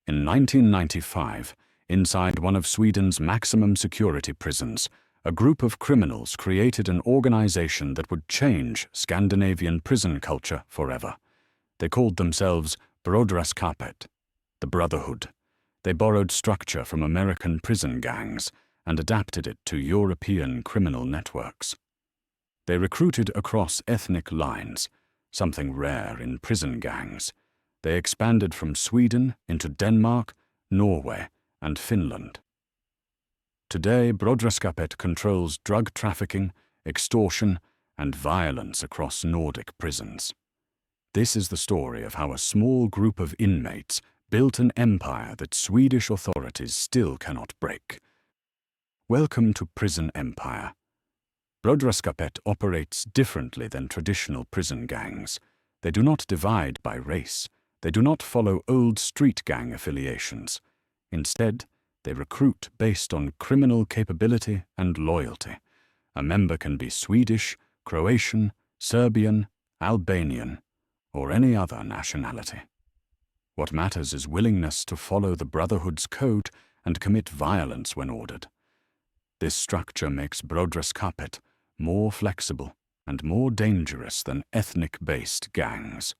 In 1995, inside one of Sweden's maximum security prisons, a group of criminals created an organization that would change Scandinavian prison culture forever. They called themselves Brödraskapet, the Brotherhood. They borrowed structure from American prison gangs and adapted it to European criminal networks. They recruited across ethnic lines, something rare in prison gangs. They expanded from Sweden into Denmark, Norway, and Finland. Today, Brödraskapet controls drug trafficking, extortion, and violence across Nordic prisons. This is the story of how a small group of inmates built an empire that Swedish authorities still cannot break. Welcome to Prison Empire. Brödraskapet operates differently than traditional prison gangs. They do not divide by race. They do not follow old street gang affiliations. Instead, they recruit based on criminal capability and loyalty. A member can be Swedish, Croatian, Serbian, Albanian, or any other nationality. What matters is willingness to follow the Brotherhood's code and commit violence when ordered. This structure makes Brödraskapet more flexible and more dangerous than ethnic-based gangs.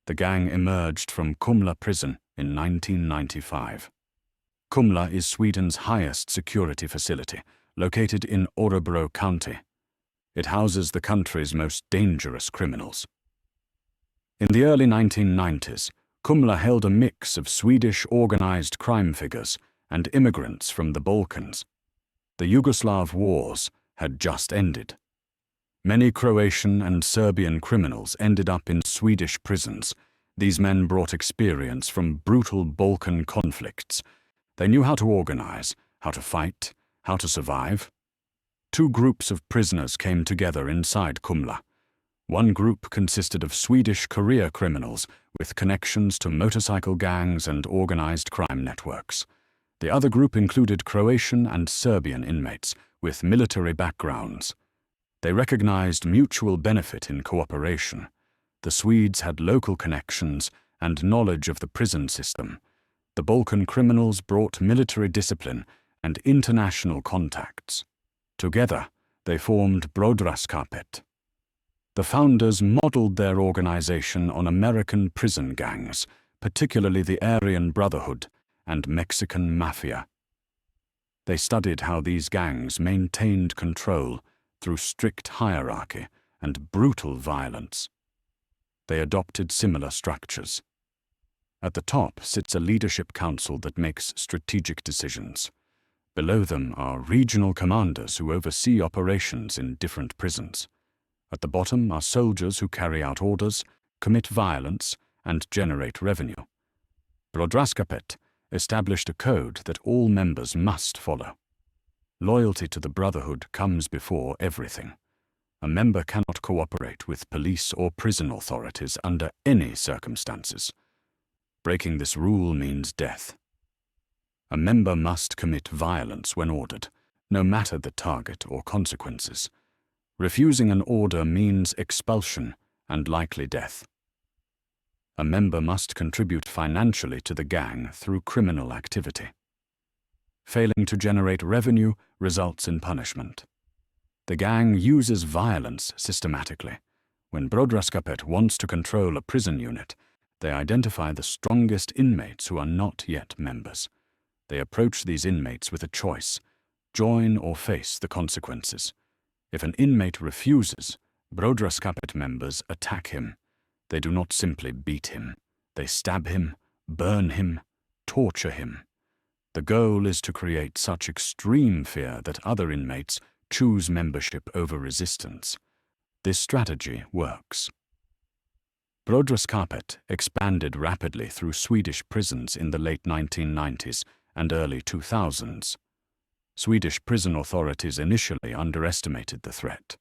The gang emerged from Kumla prison in 1995. Kumla is Sweden's highest security facility, located in Örebro County. It houses the country's most dangerous criminals. In the early 1990s, Kumla held a mix of Swedish organized crime figures and immigrants from the Balkans. The Yugoslav wars had just ended. Many Croatian and Serbian criminals ended up in Swedish prisons. These men brought experience from brutal Balkan conflicts. They knew how to organize, how to fight, how to survive. Two groups of prisoners came together inside Kumla. One group consisted of Swedish career criminals with connections to motorcycle gangs and organized crime networks. The other group included Croatian and Serbian inmates with military backgrounds. They recognized mutual benefit in cooperation. The Swedes had local connections and knowledge of the prison system. The Balkan criminals brought military discipline and international contacts. Together, they formed Brödraskapet. The founders modeled their organization on American prison gangs, particularly the Aryan Brotherhood and Mexican Mafia. They studied how these gangs maintained control through strict hierarchy and brutal violence. They adopted similar structures. At the top sits a leadership council that makes strategic decisions. Below them are regional commanders who oversee operations in different prisons. At the bottom are soldiers who carry out orders, commit violence, and generate revenue. Brödraskapet established a code that all members must follow. Loyalty to the Brotherhood comes before everything. A member cannot cooperate with police or prison authorities under any circumstances. Breaking this rule means death. A member must commit violence when ordered, no matter the target or consequences. Refusing an order means expulsion and likely death. A member must contribute financially to the gang through criminal activity. Failing to generate revenue results in punishment. The gang uses violence systematically. When Brödraskapet wants to control a prison unit, they identify the strongest inmates who are not yet members. They approach these inmates with a choice: join or face the consequences. If an inmate refuses, Brödraskapet members attack him. They do not simply beat him. They stab him, burn him, torture him. The goal is to create such extreme fear that other inmates choose membership over resistance. This strategy works. Brödraskapet expanded rapidly through Swedish prisons in the late 1990s and early 2000s. Swedish prison authorities initially underestimated the threat.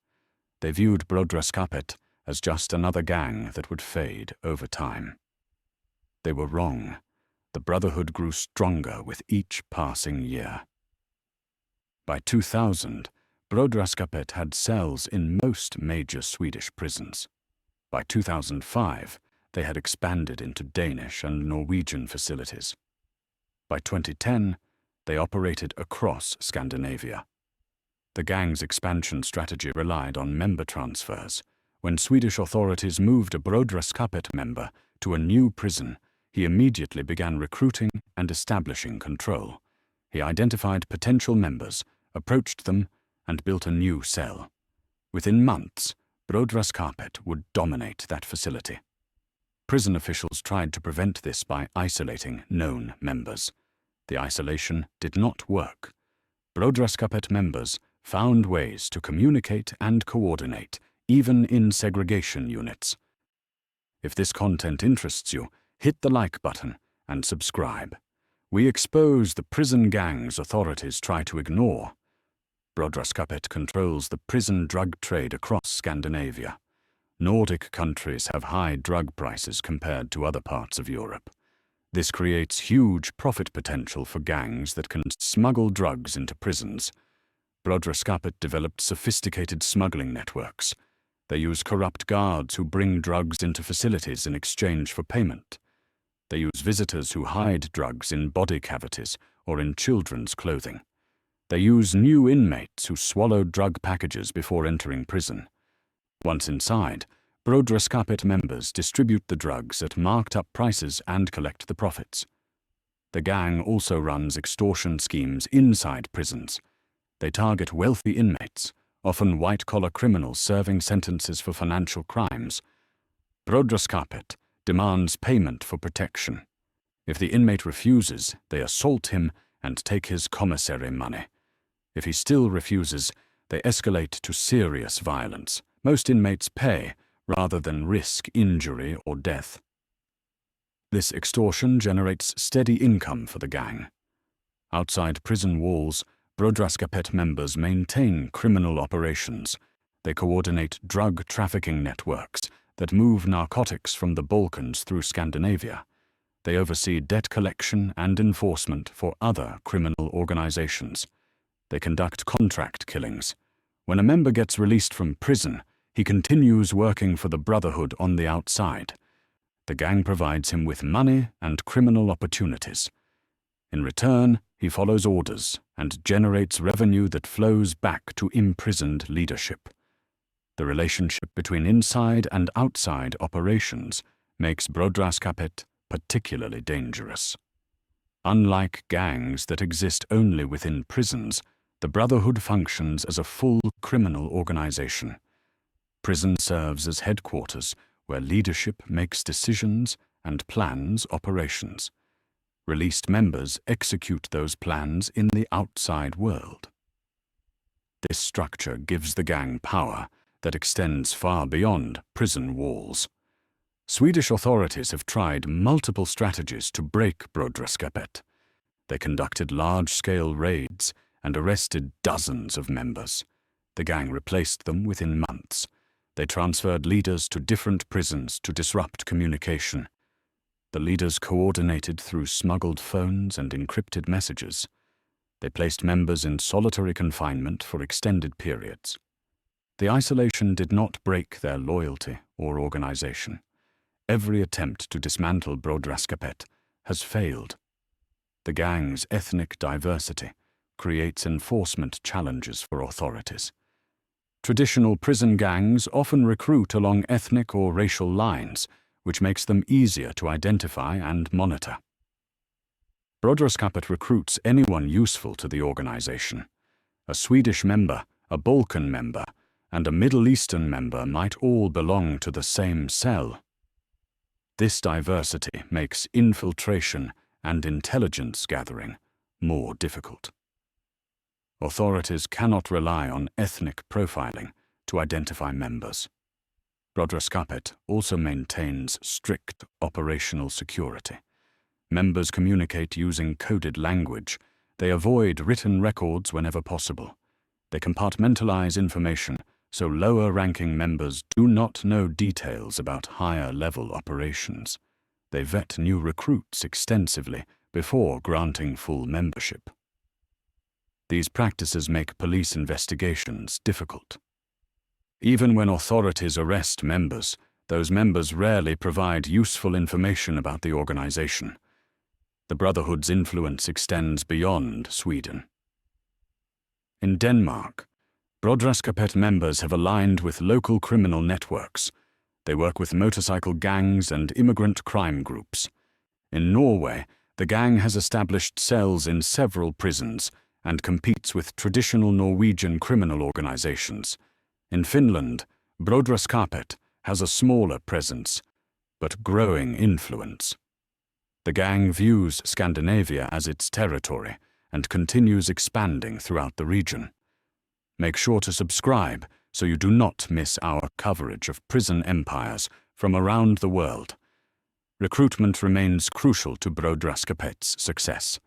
They viewed Brödraskapet as just another gang that would fade over time. They were wrong. The Brotherhood grew stronger with each passing year. By 2000, Brödraskapet had cells in most major Swedish prisons. By 2005, they had expanded into Danish and Norwegian facilities. By 2010, they operated across Scandinavia. The gang's expansion strategy relied on member transfers. When Swedish authorities moved a Brödraskapet member to a new prison, he immediately began recruiting and establishing control. He identified potential members, approached them, and built a new cell. Within months, Brödraskapet would dominate that facility. Prison officials tried to prevent this by isolating known members. The isolation did not work. Brödraskapet members found ways to communicate and coordinate, even in segregation units. If this content interests you, hit the like button and subscribe. We expose the prison gangs authorities try to ignore. Brödraskapet controls the prison drug trade across Scandinavia. Nordic countries have high drug prices compared to other parts of Europe. This creates huge profit potential for gangs that can smuggle drugs into prisons. Brödraskapet developed sophisticated smuggling networks. They use corrupt guards who bring drugs into facilities in exchange for payment. They use visitors who hide drugs in body cavities or in children's clothing. They use new inmates who swallow drug packages before entering prison. Once inside, Brödraskapet members distribute the drugs at marked-up prices and collect the profits. The gang also runs extortion schemes inside prisons. They target wealthy inmates, often white-collar criminals serving sentences for financial crimes. Brödraskapet demands payment for protection. If the inmate refuses, they assault him and take his commissary money. If he still refuses, they escalate to serious violence. Most inmates pay rather than risk injury or death. This extortion generates steady income for the gang. Outside prison walls, Brödraskapet members maintain criminal operations. They coordinate drug trafficking networks that move narcotics from the Balkans through Scandinavia. They oversee debt collection and enforcement for other criminal organizations. They conduct contract killings. When a member gets released from prison, he continues working for the Brotherhood on the outside. The gang provides him with money and criminal opportunities. In return, he follows orders and generates revenue that flows back to imprisoned leadership. The relationship between inside and outside operations makes Brödraskapet particularly dangerous. Unlike gangs that exist only within prisons, the Brotherhood functions as a full criminal organization. Prison serves as headquarters where leadership makes decisions and plans operations. Released members execute those plans in the outside world. This structure gives the gang power that extends far beyond prison walls. Swedish authorities have tried multiple strategies to break Brödraskapet. They conducted large-scale raids and arrested dozens of members. The gang replaced them within months. They transferred leaders to different prisons to disrupt communication. The leaders coordinated through smuggled phones and encrypted messages. They placed members in solitary confinement for extended periods. The isolation did not break their loyalty or organization. Every attempt to dismantle Brödraskapet has failed. The gang's ethnic diversity creates enforcement challenges for authorities. Traditional prison gangs often recruit along ethnic or racial lines, which makes them easier to identify and monitor. Brödraskapet recruits anyone useful to the organization. A Swedish member, a Balkan member, and a Middle Eastern member might all belong to the same cell. This diversity makes infiltration and intelligence gathering more difficult. Authorities cannot rely on ethnic profiling to identify members. Brödraskapet also maintains strict operational security. Members communicate using coded language. They avoid written records whenever possible. They compartmentalize information so lower-ranking members do not know details about higher-level operations. They vet new recruits extensively before granting full membership. These practices make police investigations difficult. Even when authorities arrest members, those members rarely provide useful information about the organization. The Brotherhood's influence extends beyond Sweden. In Denmark, Brödraskapet members have aligned with local criminal networks. They work with motorcycle gangs and immigrant crime groups. In Norway, the gang has established cells in several prisons and competes with traditional Norwegian criminal organizations. In Finland, Brödraskapet has a smaller presence, but growing influence. The gang views Scandinavia as its territory and continues expanding throughout the region. Make sure to subscribe so you do not miss our coverage of prison empires from around the world. Recruitment remains crucial to Brödraskapet's success.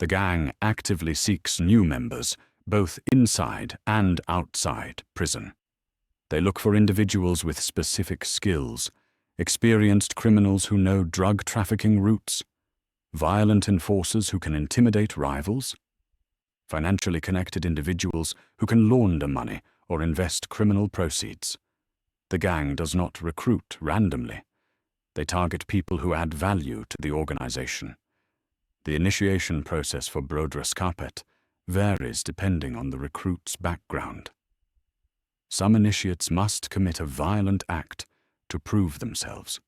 The gang actively seeks new members, both inside and outside prison. They look for individuals with specific skills, experienced criminals who know drug trafficking routes, violent enforcers who can intimidate rivals, financially connected individuals who can launder money or invest criminal proceeds. The gang does not recruit randomly. They target people who add value to the organization. The initiation process for Brödraskapet varies depending on the recruit's background. Some initiates must commit a violent act to prove themselves.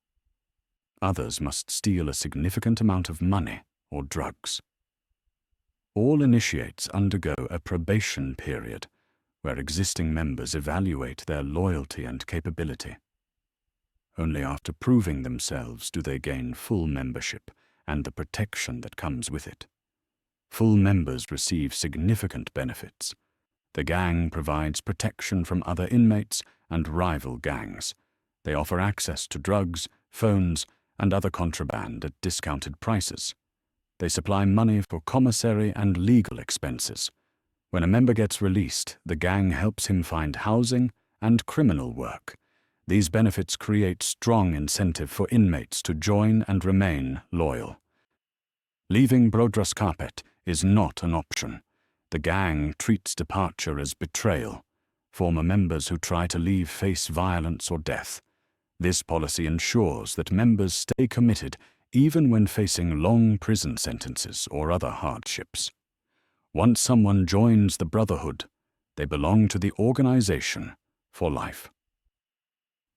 Others must steal a significant amount of money or drugs. All initiates undergo a probation period where existing members evaluate their loyalty and capability. Only after proving themselves do they gain full membership and the protection that comes with it. Full members receive significant benefits. The gang provides protection from other inmates and rival gangs. They offer access to drugs, phones, and other contraband at discounted prices. They supply money for commissary and legal expenses. When a member gets released, the gang helps him find housing and criminal work. These benefits create strong incentive for inmates to join and remain loyal. Leaving Brödraskapet is not an option. The gang treats departure as betrayal. Former members who try to leave face violence or death. This policy ensures that members stay committed even when facing long prison sentences or other hardships. Once someone joins the Brotherhood, they belong to the organization for life.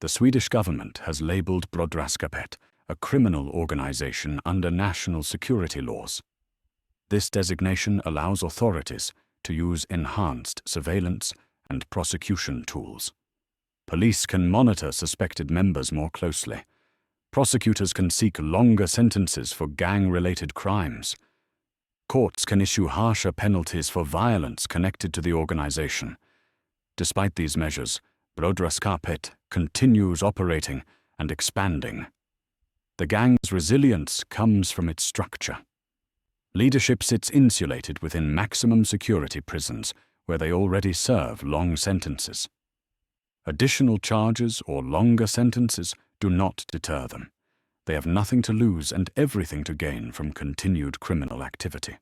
The Swedish government has labeled Brödraskapet a criminal organization under national security laws. This designation allows authorities to use enhanced surveillance and prosecution tools. Police can monitor suspected members more closely. Prosecutors can seek longer sentences for gang-related crimes. Courts can issue harsher penalties for violence connected to the organization. Despite these measures, Brödraskapet continues operating and expanding. The gang's resilience comes from its structure. Leadership sits insulated within maximum security prisons where they already serve long sentences. Additional charges or longer sentences do not deter them. They have nothing to lose and everything to gain from continued criminal activity.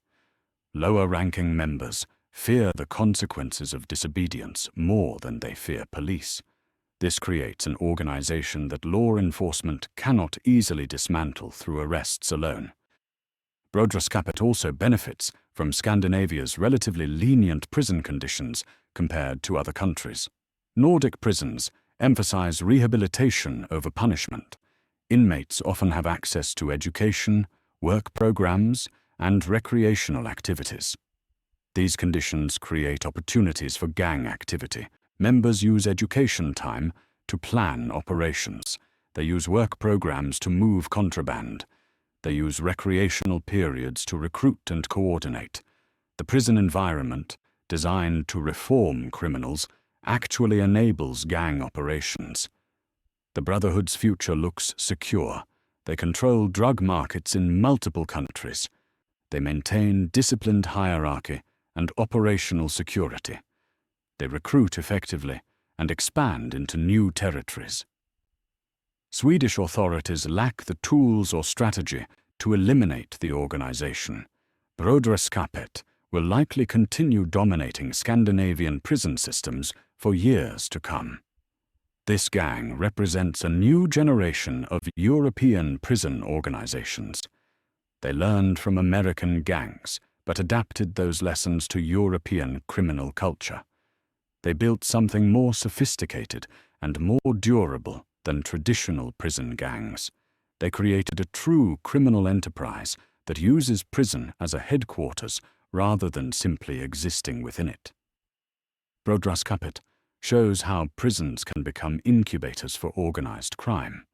Lower-ranking members fear the consequences of disobedience more than they fear police. This creates an organization that law enforcement cannot easily dismantle through arrests alone. Brödraskapet also benefits from Scandinavia's relatively lenient prison conditions compared to other countries. Nordic prisons emphasize rehabilitation over punishment. Inmates often have access to education, work programs, and recreational activities. These conditions create opportunities for gang activity. Members use education time to plan operations. They use work programs to move contraband. They use recreational periods to recruit and coordinate. The prison environment, designed to reform criminals, actually enables gang operations. The Brotherhood's future looks secure. They control drug markets in multiple countries. They maintain disciplined hierarchy and operational security. They recruit effectively and expand into new territories. Swedish authorities lack the tools or strategy to eliminate the organization. Brödraskapet will likely continue dominating Scandinavian prison systems for years to come. This gang represents a new generation of European prison organizations. They learned from American gangs, but adapted those lessons to European criminal culture. They built something more sophisticated and more durable than traditional prison gangs. They created a true criminal enterprise that uses prison as a headquarters rather than simply existing within it. Brödraskapet shows how prisons can become incubators for organized crime.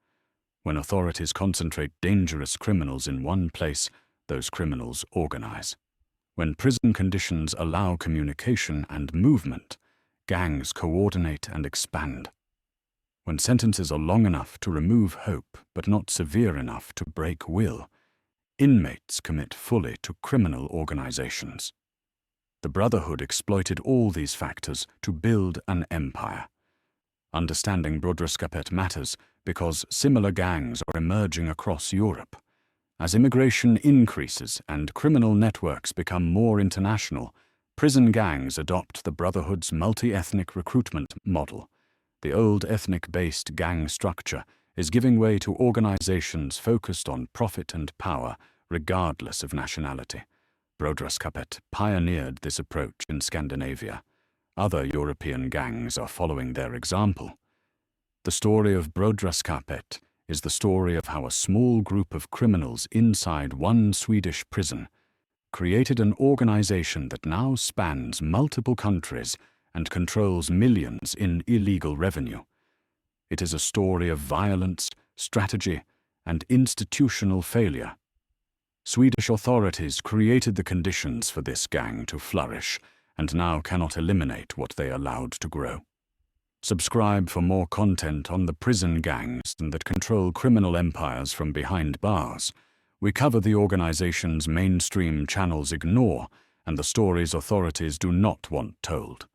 When authorities concentrate dangerous criminals in one place, those criminals organize. When prison conditions allow communication and movement, gangs coordinate and expand. When sentences are long enough to remove hope but not severe enough to break will, inmates commit fully to criminal organizations. The Brotherhood exploited all these factors to build an empire. Understanding Brödraskapet matters because similar gangs are emerging across Europe. As immigration increases and criminal networks become more international, prison gangs adopt the Brotherhood's multi-ethnic recruitment model. The old ethnic-based gang structure is giving way to organizations focused on profit and power, regardless of nationality. Brödraskapet pioneered this approach in Scandinavia. Other European gangs are following their example. The story of Brödraskapet is the story of how a small group of criminals inside one Swedish prison created an organization that now spans multiple countries and controls millions in illegal revenue. It is a story of violence, strategy, and institutional failure. Swedish authorities created the conditions for this gang to flourish and now cannot eliminate what they allowed to grow. Subscribe for more content on the prison gangs that control criminal empires from behind bars. We cover the organizations mainstream channels ignore and the stories authorities do not want told.